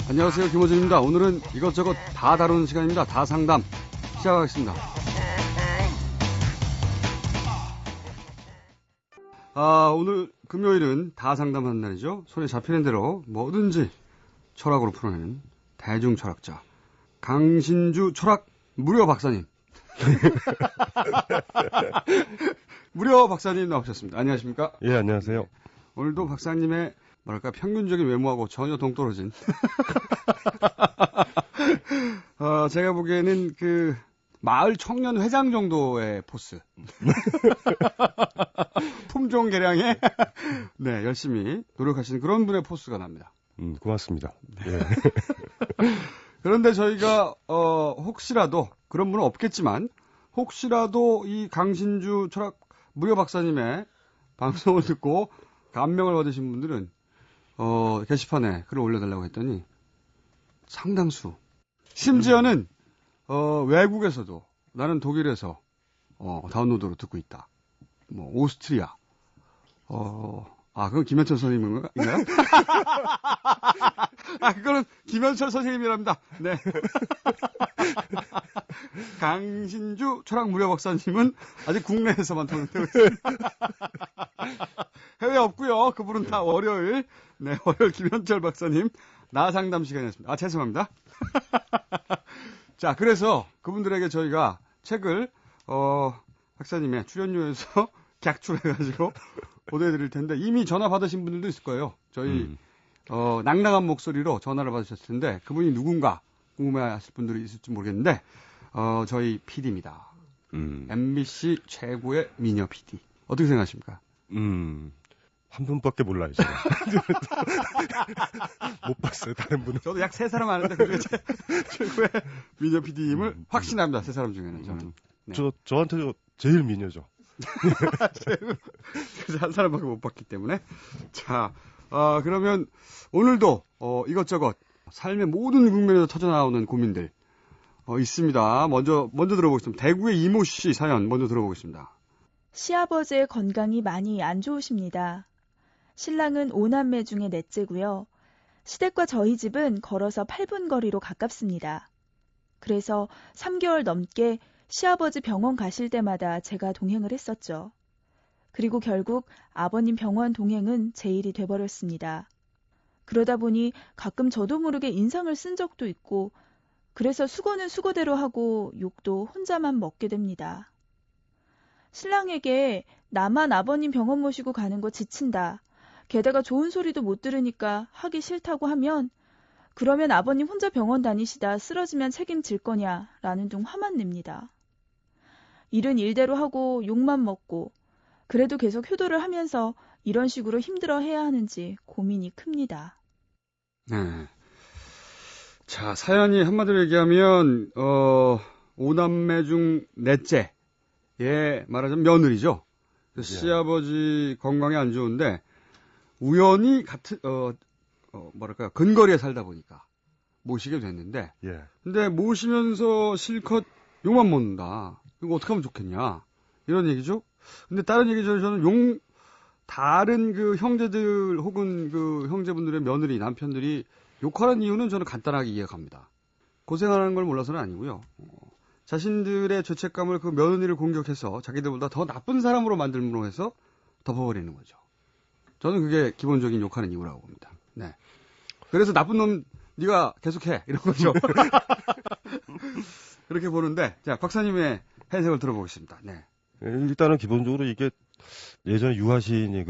안녕하세요, 김호준입니다. 오늘은 이것저것 다 다루는 시간입니다. 다 상담 시작하겠습니다. 오늘 금요일은 다 상담하는 날이죠. 손에 잡히는 대로 뭐든지 철학으로 풀어내는 대중 철학자 강신주 철학 무료 박사님. 무료 박사님 나오셨습니다. 안녕하십니까? 예, 안녕하세요. 오늘도 박사님의 뭐랄까 평균적인 외모하고 전혀 동떨어진 제가 보기에는 그 마을 청년 회장 정도의 포스. 품종 개량에 네, 열심히 노력하시는 그런 분의 포스가 납니다. 고맙습니다. 예. 그런데 저희가 혹시라도 그런 분은 없겠지만 혹시라도 이 강신주 철학 무료 박사님의 방송을 듣고 감명을 받으신 분들은 게시판에 글을 올려달라고 했더니 상당수. 심지어는 외국에서도 나는 독일에서 다운로드로 듣고 있다. 뭐 오스트리아. 그건 김현철 선생님인가요? 그거는 김현철 선생님이랍니다. 네. 강신주 철학 무료 박사님은 아직 국내에서만 통용되고 있습니다. 해외 없고요. 그분은 다 월요일. 네, 월요일 김현철 박사님 나 상담 시간이었습니다. 죄송합니다. 자, 그래서 그분들에게 저희가 책을 박사님의 출연료에서 객출해가지고 보내드릴 텐데 이미 전화 받으신 분들도 있을 거예요. 저희 낭낭한 목소리로 전화를 받으셨을 텐데 그분이 누군가 궁금해하실 분들이 있을지 모르겠는데 저희 PD입니다. MBC 최고의 미녀 PD. 어떻게 생각하십니까? 한 분밖에 몰라요, 제가. 못 봤어요, 다른 분은. 저도 약 3사람 아는데 그게 최고의 미녀 PD임을 확신합니다. 3사람 중에는 저는. 네. 저한테 제일 미녀죠. 그래서 한 사람밖에 못 봤기 때문에. 자, 그러면 오늘도 이것저것 삶의 모든 국면에서 터져나오는 고민들 있습니다. 먼저 들어보겠습니다. 대구의 이모 씨 사연 먼저 들어보겠습니다. 시아버지의 건강이 많이 안 좋으십니다. 신랑은 5남매 중에 넷째고요. 시댁과 저희 집은 걸어서 8분 거리로 가깝습니다. 그래서 3개월 넘게 시아버지 병원 가실 때마다 제가 동행을 했었죠. 그리고 결국 아버님 병원 동행은 제 일이 돼버렸습니다. 그러다 보니 가끔 저도 모르게 인상을 쓴 적도 있고 그래서 수고는 수고대로 하고 욕도 혼자만 먹게 됩니다. 신랑에게 나만 아버님 병원 모시고 가는 거 지친다. 게다가 좋은 소리도 못 들으니까 하기 싫다고 하면 그러면 아버님 혼자 병원 다니시다 쓰러지면 책임질 거냐라는 둥 화만 냅니다. 일은 일대로 하고 욕만 먹고 그래도 계속 효도를 하면서 이런 식으로 힘들어 해야 하는지 고민이 큽니다. 네. 자, 사연이 한마디로 얘기하면 5남매 중 넷째. 말하자면 며느리죠. 시아버지 건강이 안 좋은데 우연히 같은 근거리에 살다 보니까 모시게 됐는데 근데 모시면서 실컷 욕만 먹는다. 이거 어떻게 하면 좋겠냐. 이런 얘기죠. 근데 다른 얘기죠. 저는 다른 그 형제들 혹은 그 형제분들의 며느리, 남편들이 욕하는 이유는 저는 간단하게 이해갑니다. 고생하는 걸 몰라서는 아니고요. 자신들의 죄책감을 그 며느리를 공격해서 자기들보다 더 나쁜 사람으로 만들므로 해서 덮어버리는 거죠. 저는 그게 기본적인 욕하는 이유라고 봅니다. 네. 그래서 나쁜 놈 네가 계속해 이런 거죠. 그렇게 보는데 자 박사님의 해석을 들어보겠습니다. 네. 일단은 기본적으로 이게 예전에 유아시인이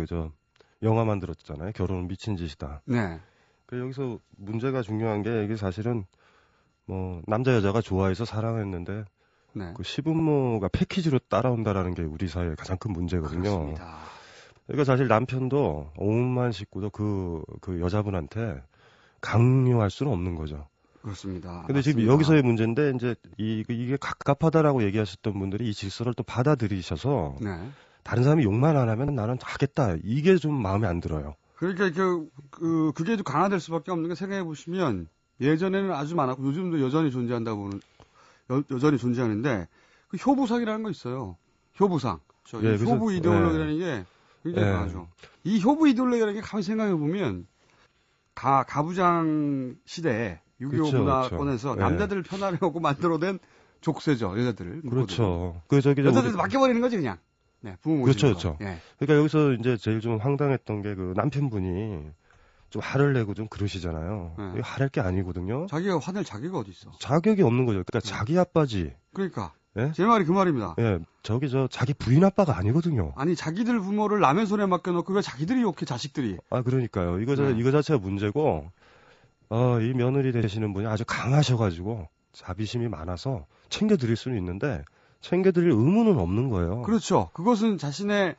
영화 만들었잖아요. 결혼은 미친 짓이다. 네. 여기서 문제가 중요한 게 이게 사실은 남자 여자가 좋아해서 사랑했는데 네. 그 시부모가 패키지로 따라온다라는 게 우리 사회의 가장 큰 문제거든요. 그렇습니다. 그러니까 사실 남편도 오만 식구도 그 여자분한테 강요할 수는 없는 거죠. 그렇습니다. 근데 지금 맞습니다. 여기서의 문제인데 이제 이게 갑갑하다라고 얘기하셨던 분들이 이 질서를 또 받아들이셔서 네. 다른 사람이 욕만 안 하면 나는 하겠다. 이게 좀 마음에 안 들어요. 그러니까 그게 좀 강화될 수밖에 없는 게 생각해 보시면 예전에는 아주 많았고 요즘도 여전히 존재한다고 보는 여전히 존재하는데 그 효부상이라는 거 있어요. 효부상. 이 예, 그래서- 효부 이데올로기라는 게 굉장히 예. 강하죠. 이 효부 이데올로기라는 게 가만히 생각해 보면 가부장 시대에 6.25 그렇죠, 문화권에서 그렇죠. 남자들을 편하려고 만들어낸 족쇄죠. 여자들을. 그렇죠. 그 저기 저 여자들도 맡겨버리는 거지 그냥. 네, 부모 모시는 그렇죠, 거. 그렇죠. 예. 그러니까 여기서 이제 제일 좀 황당했던 게 그 남편분이 좀 화를 내고 좀 그러시잖아요. 네. 이거 화낼 게 아니거든요. 자기가 화낼 자기가 어디 있어. 자격이 없는 거죠. 그러니까 네. 자기 아빠지. 그러니까 예? 제 말이 그 말입니다. 예, 저기 자기 부인 아빠가 아니거든요. 아니 자기들 부모를 남의 손에 맡겨놓고 왜 자기들이 욕해 자식들이. 아, 그러니까요. 이거 네. 이거 자체가 문제고, 이 며느리 되시는 분이 아주 강하셔가지고 자비심이 많아서 챙겨드릴 수는 있는데 챙겨드릴 의무는 없는 거예요. 그렇죠. 그것은 자신의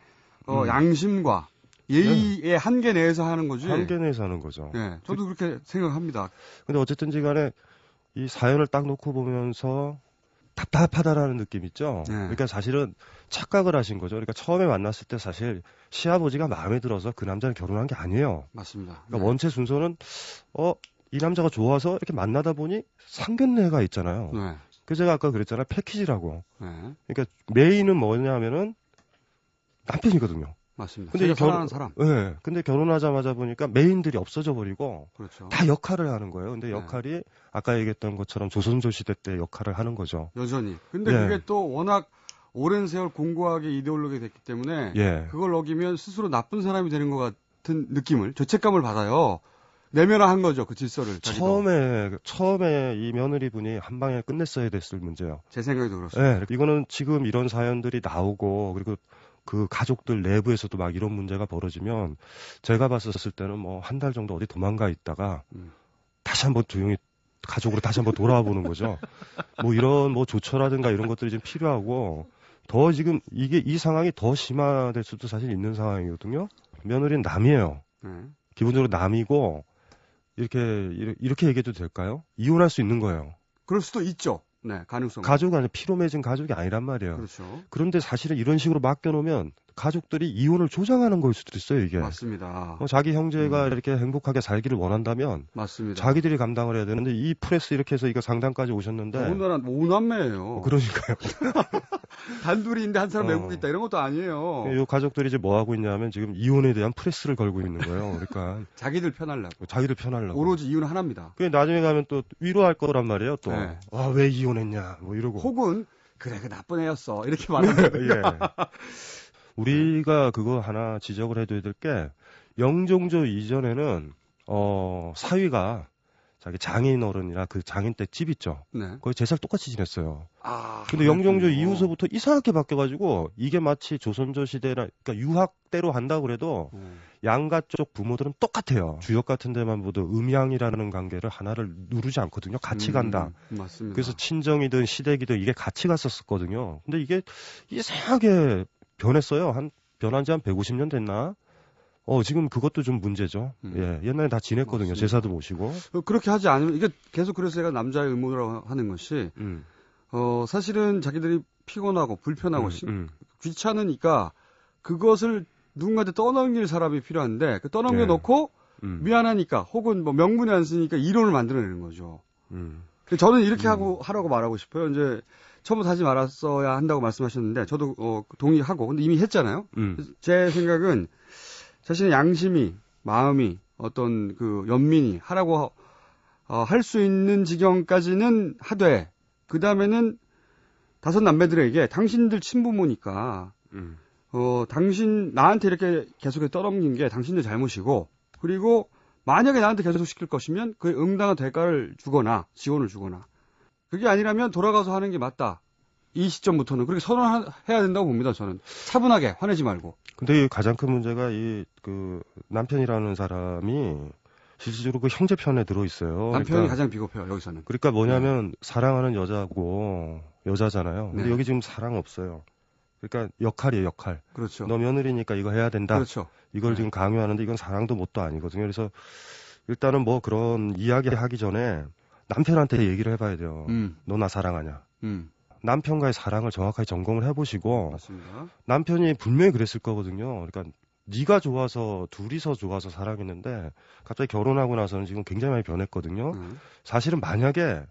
음. 양심과 예의의 한계 내에서 하는 거지. 한계 내에서 하는 거죠. 예, 저도 그렇게 생각합니다. 근데 어쨌든지 간에 이 사연을 딱 놓고 보면서 답답하다라는 느낌 있죠. 네. 그러니까 사실은 착각을 하신 거죠. 그러니까 처음에 만났을 때 사실 시아버지가 마음에 들어서 그 남자를 결혼한 게 아니에요. 맞습니다. 그러니까 네. 원체 순서는 이 남자가 좋아서 이렇게 만나다 보니 상견례가 있잖아요. 네. 그래서 제가 아까 그랬잖아요. 패키지라고. 네. 그러니까 메인은 뭐냐면은 남편이거든요. 맞습니다. 근데 근데 이 사랑하는 사람. 네. 근데 결혼하자마자 보니까 메인들이 없어져 버리고 그렇죠. 다 역할을 하는 거예요. 근데 네. 역할이 아까 얘기했던 것처럼 조선조 시대 때 역할을 하는 거죠. 여전히. 근데 네. 그게 또 워낙 오랜 세월 공고하게 이데올로기 됐기 때문에 예. 그걸 어기면 스스로 나쁜 사람이 되는 것 같은 느낌을, 죄책감을 받아요. 내면화한 거죠, 그 질서를. 자기도. 처음에 이 며느리 분이 한 방에 끝냈어야 됐을 문제예요. 제 생각에도 그렇습니다. 예. 이거는 지금 이런 사연들이 나오고 그리고 그 가족들 내부에서도 막 이런 문제가 벌어지면 제가 봤었을 때는 뭐 한 달 정도 어디 도망가 있다가 다시 한번 조용히 가족으로 다시 한번 돌아와 보는 거죠. 뭐 이런 뭐 조처라든가 이런 것들이 좀 필요하고 더 지금 이 상황이 더 심화될 수도 사실 있는 상황이거든요. 며느리는 남이에요. 네. 기본적으로 남이고 이렇게 얘기해도 될까요? 이혼할 수 있는 거예요. 그럴 수도 있죠. 네, 가능성. 가족이 아니라 피로 맺은 가족이 아니란 말이에요. 그렇죠. 그런데 사실은 이런 식으로 맡겨놓으면 가족들이 이혼을 조장하는 걸 수도 있어요, 이게. 맞습니다. 자기 형제가 이렇게 행복하게 살기를 원한다면 맞습니다. 자기들이 감당을 해야 되는데 이 프레스 이렇게 해서 이거 상담까지 오셨는데 더군다나 오남매예요. 그러니까요. 단둘이인데 한 사람 어. 외국에 있다 이런 것도 아니에요. 이 가족들이 이제 뭐 하고 있냐면 지금 이혼에 대한 프레스를 걸고 있는 거예요. 그러니까 자기들 편하려고. 자기를 편하려고. 오로지 이유는 하나입니다. 그 나중에 가면 또 위로할 거란 말이에요. 또 네. 왜 이혼했냐 뭐 이러고. 혹은 그래 그 나쁜 애였어 이렇게 말하는 예. 우리가 그거 하나 지적을 해둬야 될 게 영종조 이전에는 사위가 자기 장인 어른이나 그 장인 댁 집 있죠. 네. 거의 제살 똑같이 지냈어요. 아, 근데 영종조 그렇군요. 이후서부터 이상하게 바뀌어가지고 이게 마치 조선조 시대나 그러니까 유학대로 한다고 그래도 양가 쪽 부모들은 똑같아요. 주역 같은 데만 보도 음양이라는 관계를 하나를 누르지 않거든요. 같이 간다. 맞습니다. 그래서 친정이든 시댁이든 이게 같이 갔었거든요. 근데 이게 이상하게 변했어요. 변한 지 한 150년 됐나? 지금 그것도 좀 문제죠. 예, 옛날에 다 지냈거든요. 맞습니다. 제사도 모시고. 그렇게 하지 않으면 이게 계속 그래서 제가 남자의 의무라고 하는 것이 사실은 자기들이 피곤하고 불편하고 귀찮으니까 그것을 누군가한테 떠넘길 사람이 필요한데 그 떠넘겨 네. 놓고 미안하니까 혹은 뭐 명분이 안 쓰니까 이론을 만들어내는 거죠. 음. 저는 이렇게 하라고 말하고 싶어요. 이제 처음부터 하지 말았어야 한다고 말씀하셨는데 저도 동의하고 근데 이미 했잖아요. 제 생각은 자신의 양심이 마음이 어떤 그 연민이 하라고 할 수 있는 지경까지는 하되 그 다음에는 다섯 남매들에게 당신들 친부모니까 당신 나한테 이렇게 계속해서 떠넘긴 게 당신들 잘못이고 그리고 만약에 나한테 계속 시킬 것이면 그에 응당한 대가를 주거나 지원을 주거나 그게 아니라면 돌아가서 하는 게 맞다. 이 시점부터는 그렇게 선언해야 된다고 봅니다. 저는 차분하게 화내지 말고. 근데 가장 큰 문제가 그 남편이라는 사람이 실질적으로 그 형제 편에 들어 있어요. 남편이 그러니까, 가장 비겁해요. 여기서는. 그러니까 뭐냐면 사랑하는 여자고 여자잖아요. 근데 네. 여기 지금 사랑 없어요. 그러니까 역할이에요, 역할. 그렇죠. 너 며느리니까 이거 해야 된다. 그렇죠. 이걸 네. 지금 강요하는데 이건 사랑도 뭣도 아니거든요. 그래서 일단은 뭐 그런 이야기 하기 전에 남편한테 얘기를 해봐야 돼요. 너 나 사랑하냐. 남편과의 사랑을 정확하게 점검을 해보시고 맞습니다. 남편이 분명히 그랬을 거거든요. 그러니까 네가 좋아서 둘이서 좋아서 사랑했는데 갑자기 결혼하고 나서는 지금 굉장히 많이 변했거든요. 사실은 만약에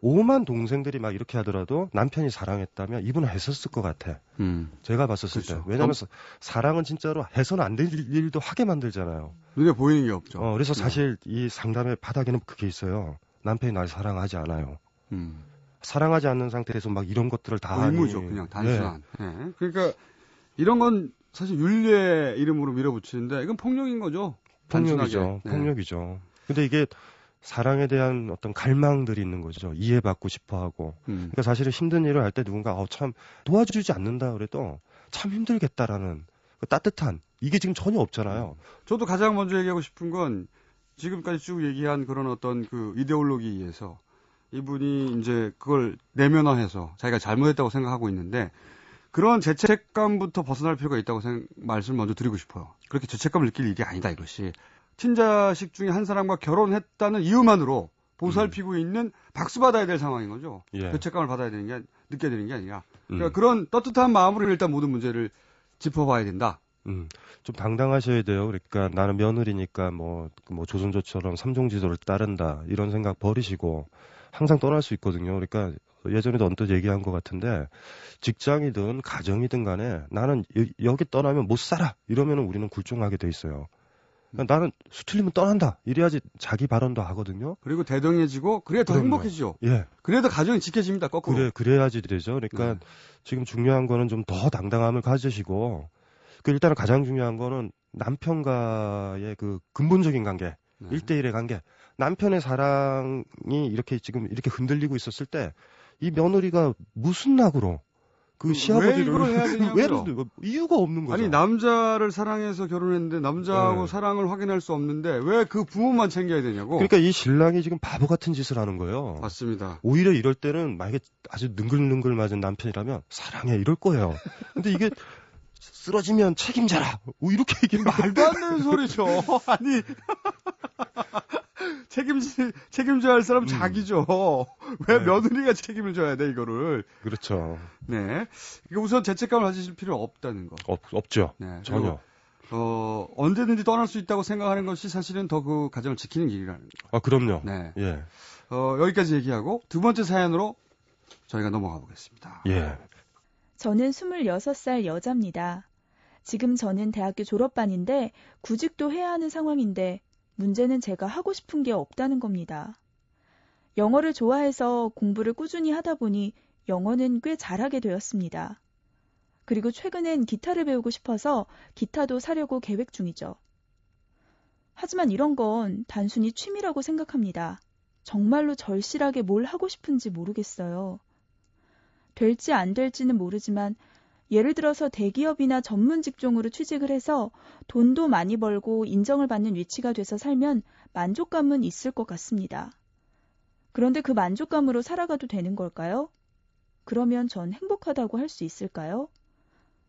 오만 동생들이 막 이렇게 하더라도 남편이 사랑했다면 이분은 했었을 것 같아. 제가 봤었을 그렇죠. 때. 왜냐하면 사랑은 진짜로 해서는 안 될 일도 하게 만들잖아요. 눈에 보이는 게 없죠. 그래서 네. 사실 이 상담의 바닥에는 그게 있어요. 남편이 날 사랑하지 않아요. 음. 사랑하지 않는 상태에서 막 이런 것들을 다 의무죠, 하니. 그냥 단순한. 예. 그러니까 이런 건 사실 윤리의 이름으로 밀어붙이는데 이건 폭력인 거죠. 폭력이죠. 단순하게. 네. 폭력이죠. 근데 이게 사랑에 대한 어떤 갈망들이 있는 거죠. 이해받고 싶어 하고. 그러니까 사실은 힘든 일을 할 때 누군가 참 도와주지 않는다 그래도 참 힘들겠다라는 그 따뜻한 이게 지금 전혀 없잖아요. 저도 가장 먼저 얘기하고 싶은 건 지금까지 쭉 얘기한 그런 어떤 그 이데올로기에서 이분이 이제 그걸 내면화해서 자기가 잘못했다고 생각하고 있는데 그런 죄책감부터 벗어날 필요가 있다고 말씀을 먼저 드리고 싶어요. 그렇게 죄책감을 느낄 일이 아니다 이것이. 친자식 중에 한 사람과 결혼했다는 이유만으로 보살피고 있는 박수 받아야 될 상황인 거죠. 예. 죄책감을 받아야 되는 게 느껴야 되는 게 아니라 그러니까 그런 떳떳한 마음으로 일단 모든 문제를 짚어봐야 된다. 좀 당당하셔야 돼요. 그러니까 나는 며느리니까 뭐 조선조처럼 삼종지도를 따른다 이런 생각 버리시고 항상 떠날 수 있거든요. 그러니까 예전에도 언뜻 얘기한 것 같은데 직장이든 가정이든 간에 나는 여기 떠나면 못 살아 이러면 우리는 굴종하게 돼 있어요. 그러니까 나는 수틀리면 떠난다 이래야지 자기 발언도 하거든요. 그리고 대등해지고 그래야 더 그럼요. 행복해지죠. 예. 그래도 가정이 지켜집니다. 거꾸로. 그래야지 되죠. 그러니까 지금 중요한 거는 좀 더 당당함을 가지시고 일단은 가장 중요한 거는 남편과의 그 근본적인 관계, 1대1의 관계. 남편의 사랑이 이렇게 지금 이렇게 흔들리고 있었을 때 이 며느리가 무슨 낙으로 그 시아버지를 왜 이걸 해야 되냐고요? 이유가 없는 거죠. 아니 남자를 사랑해서 결혼했는데 남자하고 사랑을 확인할 수 없는데 왜 그 부모만 챙겨야 되냐고. 그러니까 이 신랑이 지금 바보 같은 짓을 하는 거예요. 맞습니다. 오히려 이럴 때는 만약에 아주 능글능글 맞은 남편이라면 사랑해 이럴 거예요. 근데 이게 쓰러지면 책임져라. 이렇게 얘기하면 말도 안 되는 소리죠. 아니 책임져야 할 사람은 자기죠. 왜 며느리가 책임을 져야 돼 이거를. 그렇죠. 네. 우선 죄책감을 가지실 필요 없다는 거. 없죠. 네. 전혀. 언제든지 떠날 수 있다고 생각하는 것이 사실은 더 그 가정을 지키는 길이라는 거. 그럼요. 네. 예. 여기까지 얘기하고 두 번째 사연으로 저희가 넘어가 보겠습니다. 예. 저는 26살 여자입니다. 지금 저는 대학교 졸업반인데 구직도 해야 하는 상황인데 문제는 제가 하고 싶은 게 없다는 겁니다. 영어를 좋아해서 공부를 꾸준히 하다 보니 영어는 꽤 잘하게 되었습니다. 그리고 최근엔 기타를 배우고 싶어서 기타도 사려고 계획 중이죠. 하지만 이런 건 단순히 취미라고 생각합니다. 정말로 절실하게 뭘 하고 싶은지 모르겠어요. 될지 안 될지는 모르지만 예를 들어서 대기업이나 전문 직종으로 취직을 해서 돈도 많이 벌고 인정을 받는 위치가 돼서 살면 만족감은 있을 것 같습니다. 그런데 그 만족감으로 살아가도 되는 걸까요? 그러면 전 행복하다고 할 수 있을까요?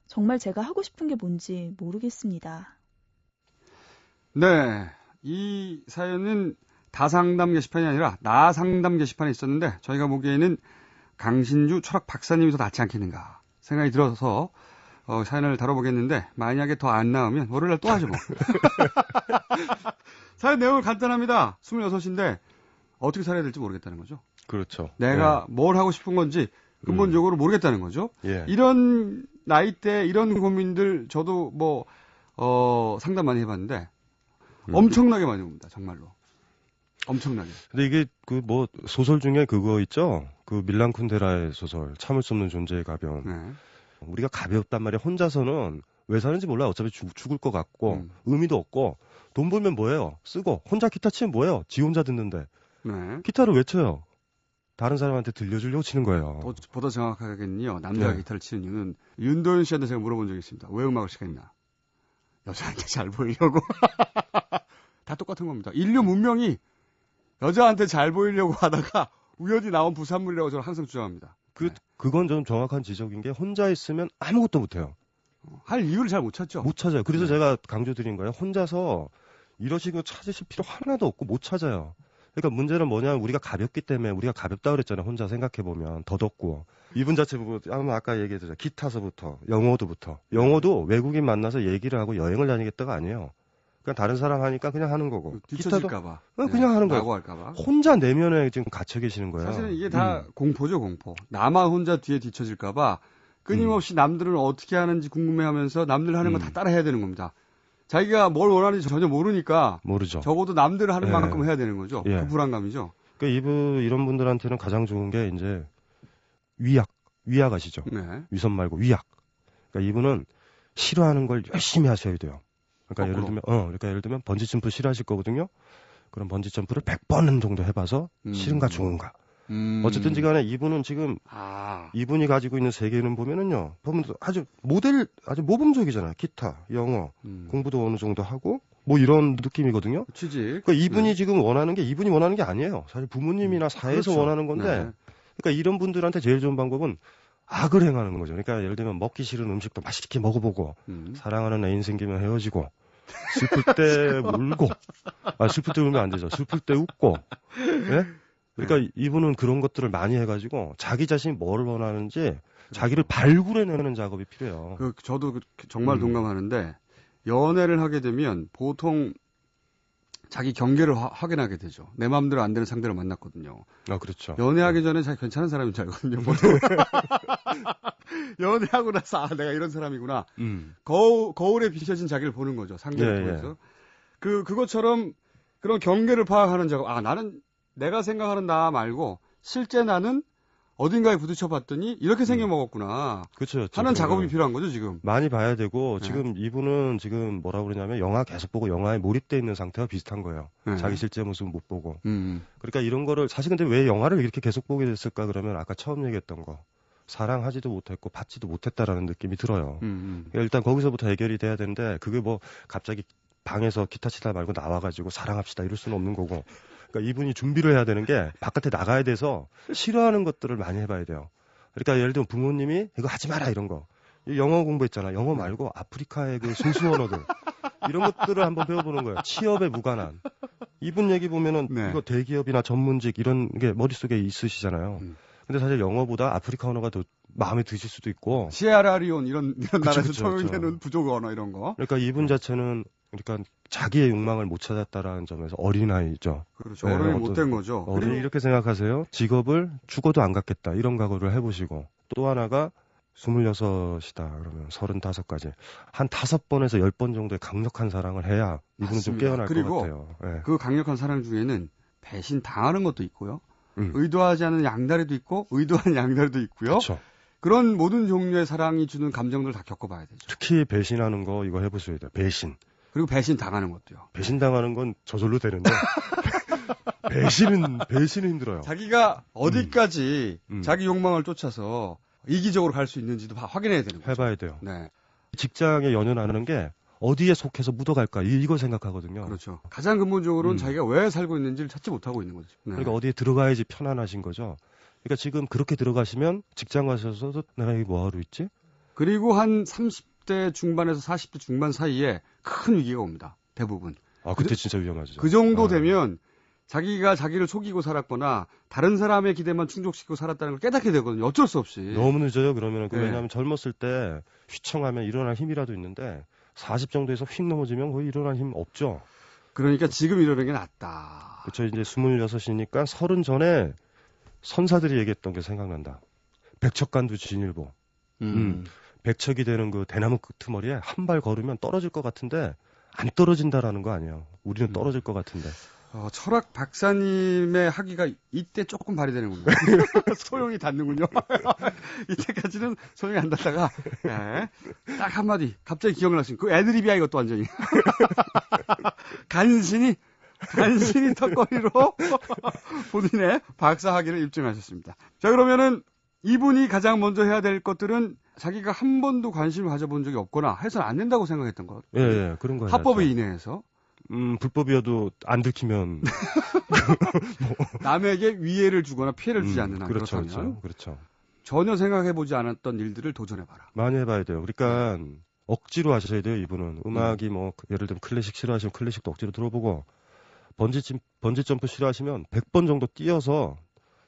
정말 제가 하고 싶은 게 뭔지 모르겠습니다. 네. 이 사연은 다상담 게시판이 아니라 나상담 게시판에 있었는데 저희가 보기에는 강신주 철학 박사님이 더 낫지 않겠는가 생각이 들어서 사연을 다뤄보겠는데 만약에 더 안 나오면 월요일날 또 하죠 뭐. 사연 내용은 간단합니다. 26인데 어떻게 살아야 될지 모르겠다는 거죠. 그렇죠. 내가 뭘 하고 싶은 건지 근본적으로 모르겠다는 거죠. 예. 이런 나이대 이런 고민들 저도 상담 많이 해봤는데 엄청나게 많이 옵니다. 정말로. 엄청나게. 근데 이게 소설 중에 그거 있죠? 그 밀란 쿤데라의 소설 참을 수 없는 존재의 가벼움. 네. 우리가 가볍단 말이야. 혼자서는 왜 사는지 몰라. 어차피 죽을 것 같고 의미도 없고 돈 벌면 뭐예요? 쓰고 혼자 기타 치면 뭐예요? 지 혼자 듣는데 네. 기타를 왜 쳐요? 다른 사람한테 들려주려고 치는 거예요. 보다 정확하겠군요. 남자가 네. 기타를 치는 이유는 윤도현 씨한테 제가 물어본 적이 있습니다. 왜 음악을 시켰냐? 여자한테 잘 보이려고. 다 똑같은 겁니다. 인류 문명이 여자한테 잘 보이려고 하다가 우연히 나온 부산물이라고 저는 항상 주장합니다. 그건 좀 정확한 지적인 게 혼자 있으면 아무것도 못해요. 할 이유를 잘 못 찾죠. 못 찾아요. 그래서 제가 강조드린 거예요. 혼자서 이러시고 찾으실 필요 하나도 없고 못 찾아요. 그러니까 문제는 뭐냐면 우리가 가볍기 때문에 우리가 가볍다 그랬잖아요. 혼자 생각해보면 더 덥고. 이분 자체 보고 아까 얘기했잖아요. 기타서부터 영어도 외국인 만나서 얘기를 하고 여행을 다니겠다가 아니에요. 그냥 다른 사람 하니까 그냥 하는 거고. 뒤처질까봐. 그냥 하는 거예요. 라고 할까봐. 혼자 내면에 지금 갇혀 계시는 거예요. 사실은 이게 다 공포죠, 공포. 나만 혼자 뒤에 뒤처질까봐 끊임없이 남들은 어떻게 하는지 궁금해하면서 남들 하는 거 다 따라 해야 되는 겁니다. 자기가 뭘 원하는지 전혀 모르니까 모르죠. 적어도 남들 하는 예. 만큼 해야 되는 거죠. 예. 그 불안감이죠. 그러니까 이런 분들한테는 가장 좋은 게 이제 위약 아시죠? 네. 위선 말고 위약. 그러니까 이분은 싫어하는 걸 열심히 하셔야 돼요. 그러니까 예를 들면 번지 점프 싫어하실 거거든요. 그럼 번지 점프를 100번 정도 해봐서 싫은가 좋은가. 어쨌든지 간에 이분은 지금 이분이 가지고 있는 세계는 보면 아주 모범적이잖아요. 기타, 영어, 공부도 어느 정도 하고 뭐 이런 느낌이거든요. 취직. 그러니까 이분이 지금 원하는 게 이분이 원하는 게 아니에요. 사실 부모님이나 사회에서 그렇죠. 원하는 건데 네. 그러니까 이런 분들한테 제일 좋은 방법은 악을 행하는 거죠. 그러니까 예를 들면 먹기 싫은 음식도 맛있게 먹어보고 사랑하는 애인 생기면 헤어지고 슬플 때 울고 슬플 때 울면 안 되죠. 슬플 때 웃고 예? 그러니까 이분은 그런 것들을 많이 해가지고 자기 자신이 뭘 원하는지 자기를 발굴해내는 작업이 필요해요. 저도 정말 동감하는데 연애를 하게 되면 보통 자기 경계를 확인하게 되죠. 내 마음대로 안 되는 상대를 만났거든요. 그렇죠. 연애하기 전에 자기 괜찮은 사람인 줄 알거든요. 보통. 연애하고 나서 내가 이런 사람이구나. 거울에 비춰진 자기를 보는 거죠. 상대를 통해서. 그것처럼 그런 경계를 파악하는 작업. 나는 내가 생각하는 나 말고 실제 나는 어딘가에 부딪혀 봤더니 이렇게 생겨먹었구나. 그렇죠. 하는 작업이 필요한 거죠, 지금. 많이 봐야 되고, 지금 이분은 지금 뭐라고 그러냐면 영화 계속 보고 영화에 몰입돼 있는 상태와 비슷한 거예요. 자기 실제 모습은 못 보고. 그러니까 이런 거를, 사실 근데 왜 영화를 이렇게 계속 보게 됐을까 그러면 아까 처음 얘기했던 거. 사랑하지도 못했고 받지도 못했다라는 느낌이 들어요. 그러니까 일단 거기서부터 해결이 돼야 되는데, 그게 뭐 갑자기 방에서 기타 치다 말고 나와가지고 사랑합시다 이럴 수는 없는 거고. 그러니까 이분이 준비를 해야 되는 게 바깥에 나가야 돼서 싫어하는 것들을 많이 해봐야 돼요. 그러니까 예를 들면 부모님이 이거 하지 마라 이런 거. 영어 공부했잖아. 영어 말고 아프리카의 그 소수 언어들 이런 것들을 한번 배워보는 거예요. 취업에 무관한. 이분 얘기 보면은 이거 대기업이나 전문직 이런 게 머릿속에 있으시잖아요. 근데 사실 영어보다 아프리카 언어가 더 마음에 드실 수도 있고. 시에라리온 이런 나라에서 통용되는 부족 언어 이런 거. 그러니까 이분 자체는 그러니까 자기의 욕망을 못 찾았다라는 점에서 어린아이죠. 그렇죠. 어른이 못된 거죠. 어른이 이렇게 생각하세요. 직업을 죽어도 안 갖겠다. 이런 각오를 해보시고. 또 하나가 26이다. 그러면 35까지. 한 5번에서 10번 정도의 강력한 사랑을 해야 이분은 좀 깨어날 것 같아요. 네. 그 강력한 사랑 중에는 배신 당하는 것도 있고요. 의도하지 않은 양다리도 있고 의도한 양다리도 있고요. 그렇죠. 그런 모든 종류의 사랑이 주는 감정들 다 겪어봐야 되죠. 특히 배신하는 거 이거 해보셔야 돼요. 배신. 그리고 배신 당하는 것도요. 배신 당하는 건 저절로 되는데 배신은 힘들어요. 자기가 어디까지 자기 욕망을 쫓아서 이기적으로 갈 수 있는지도 확인해야 되는 거죠. 해봐야 돼요. 네. 직장에 연연하는 게 어디에 속해서 묻어갈까 이걸 생각하거든요. 그렇죠. 가장 근본적으로는 자기가 왜 살고 있는지를 찾지 못하고 있는 거죠. 네. 그러니까 어디에 들어가야지 편안하신 거죠. 그러니까 지금 그렇게 들어가시면 직장 가셔서도 내가 여기 뭐하러 있지? 그리고 한 30대 중반에서 40대 중반 사이에 큰 위기가 옵니다. 대부분. 그때 진짜 위험하죠. 그 정도 되면 자기가 자기를 속이고 살았거나 다른 사람의 기대만 충족시키고 살았다는 걸 깨닫게 되거든요. 어쩔 수 없이. 너무 늦어요. 그러면 네. 왜냐하면 젊었을 때 휘청하면 일어날 힘이라도 있는데 40 정도에서 휙 넘어지면 거의 일어날 힘 없죠. 그러니까 지금 이러는 게 낫다. 그렇죠. 이제 26이니까 30 전에 선사들이 얘기했던 게 생각난다. 백척간두 진일보. 백척이 되는 그 대나무 끄트머리에 한 발 걸으면 떨어질 것 같은데 안 떨어진다라는 거 아니에요. 우리는 떨어질 것 같은데. 철학 박사님의 학위가 이때 조금 발휘되는군요. 소용이 닿는군요. 이때까지는 소용이 안 닿다가 네. 딱 한마디 갑자기 기억을 하신 그 애드립이야 이것도 완전히. 간신히 턱걸이로 본인의 박사 학위를 입증하셨습니다. 자 그러면은 이분이 가장 먼저 해야 될 것들은 자기가 한 번도 관심을 가져본 적이 없거나 해서는 안 된다고 생각했던 것. 예, 그런 거. 합법에 인해서. 불법이어도 안 들키면 남에게 위해를 주거나 피해를 주지 않는 한 그렇죠. 그렇죠. 전혀 생각해보지 않았던 일들을 도전해봐라. 많이 해봐야 돼요. 그러니까 억지로 하셔야 돼요. 이분은 음악이 뭐 예를 들면 클래식 싫어하시면 클래식도 억지로 들어보고 번지 점프 싫어하시면 100번 정도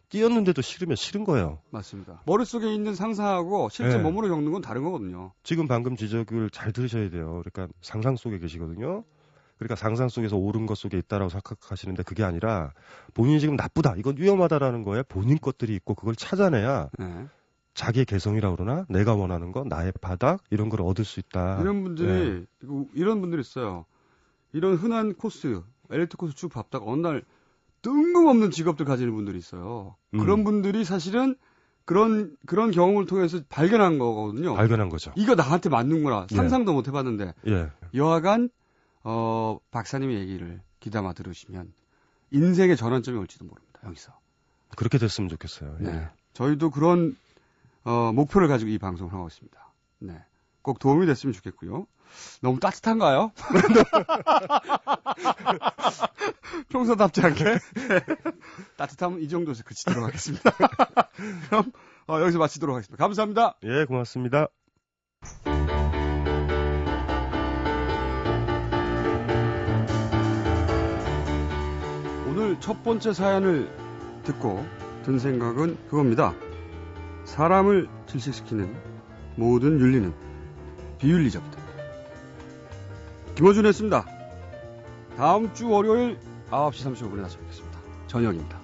뛰었는데도 싫으면 싫은 거예요. 맞습니다. 머릿속에 있는 상상하고 실제 네. 몸으로 겪는 건 다른 거거든요. 지금 방금 지적을 잘 들으셔야 돼요. 그러니까 상상 속에 계시거든요. 그러니까 상상 속에서 옳은 것 속에 있다라고 생각하시는데 그게 아니라 본인이 지금 나쁘다, 이건 위험하다라는 거에 본인 것들이 있고 그걸 찾아내야 네. 자기의 개성이라고 그러나 내가 원하는 거, 나의 바닥 이런 걸 얻을 수 있다. 이런 분들이 예. 이런 분들이 있어요. 이런 흔한 코스, 엘리트 코스 쭉 밟다가 어느 날 뜬금없는 직업들 가지는 분들이 있어요. 그런 분들이 사실은 그런 경험을 통해서 발견한 거거든요. 발견한 거죠. 이거 나한테 맞는구나. 상상도 못 해봤는데. 예. 여하간 박사님의 얘기를 귀담아 들으시면 인생의 전환점이 올지도 모릅니다. 여기서. 그렇게 됐으면 좋겠어요. 예. 네. 저희도 그런 목표를 가지고 이 방송을 하고 있습니다. 네. 꼭 도움이 됐으면 좋겠고요. 너무 따뜻한가요? 평소답지 않게. 네. 따뜻하면 이 정도에서 그치도록 하겠습니다. 그럼 여기서 마치도록 하겠습니다. 감사합니다. 예, 고맙습니다. 오늘 첫 번째 사연을 듣고 든 생각은 그겁니다. 사람을 질식시키는 모든 윤리는 비윤리적이다. 김어준이었습니다. 다음 주 월요일 9시 35분에 다시 뵙겠습니다. 저녁입니다.